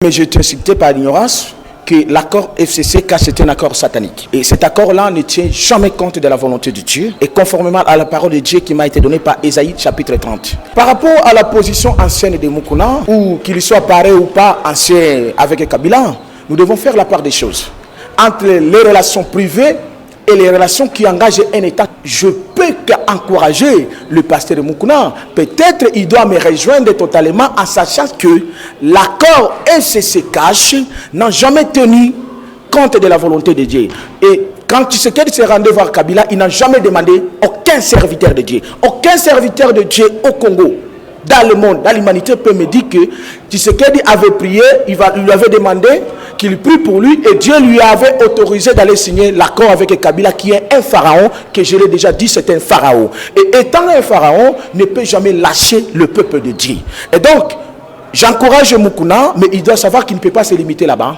Mais je te citais par ignorance que l'accord FCC c'est un accord satanique. Et cet accord-là ne tient jamais compte de la volonté de Dieu et conformément à la parole de Dieu qui m'a été donnée par Ésaïe chapitre 30. Par rapport à la position ancienne de Mukuna, ou qu'il soit pareil ou pas ancien avec Kabila, nous devons faire la part des choses. Entre les relations privées et les relations qui engagent un État, je peux qu'encourager le pasteur Mukuna. Peut-être il doit me rejoindre totalement en sachant que l'accord FCC n'a jamais tenu compte de la volonté de Dieu. Et quand Tshisekedi s'est rendu voir Kabila, il n'a jamais demandé aucun serviteur de Dieu. Aucun serviteur de Dieu au Congo, dans le monde, dans l'humanité, peut me dire que Tshisekedi avait prié, il lui avait demandé qu'il prie pour lui et Dieu lui avait autorisé d'aller signer l'accord avec Kabila qui est un pharaon, que je l'ai déjà dit, c'est un pharaon. Et étant un pharaon, ne peut jamais lâcher le peuple de Dieu. Et donc, j'encourage Mukuna, mais il doit savoir qu'il ne peut pas se limiter là-bas.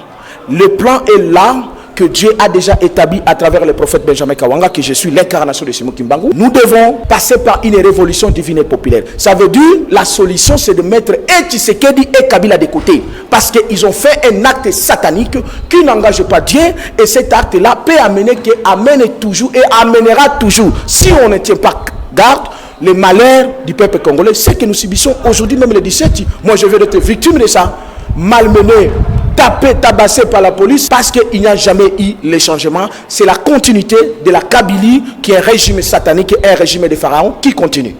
Le plan est là, que Dieu a déjà établi à travers le prophète Benjamin Kawanga, que je suis l'incarnation de Simon Kimbangu. Nous devons passer par une révolution divine et populaire. Ça veut dire, la solution, c'est de mettre Tshisekedi et Kabila de côté. Parce qu'ils ont fait un acte satanique qui n'engage pas Dieu. Et cet acte-là peut amener, qui amène toujours et amènera toujours, si on ne tient pas garde, les malheurs du peuple congolais. Ce que nous subissons aujourd'hui, même le 17, moi je vais être victime de ça. Malmené, tapé, tabassé par la police parce qu'il n'y a jamais eu les changements. C'est la continuité de la Kabylie qui est un régime satanique, un régime de pharaons qui continue.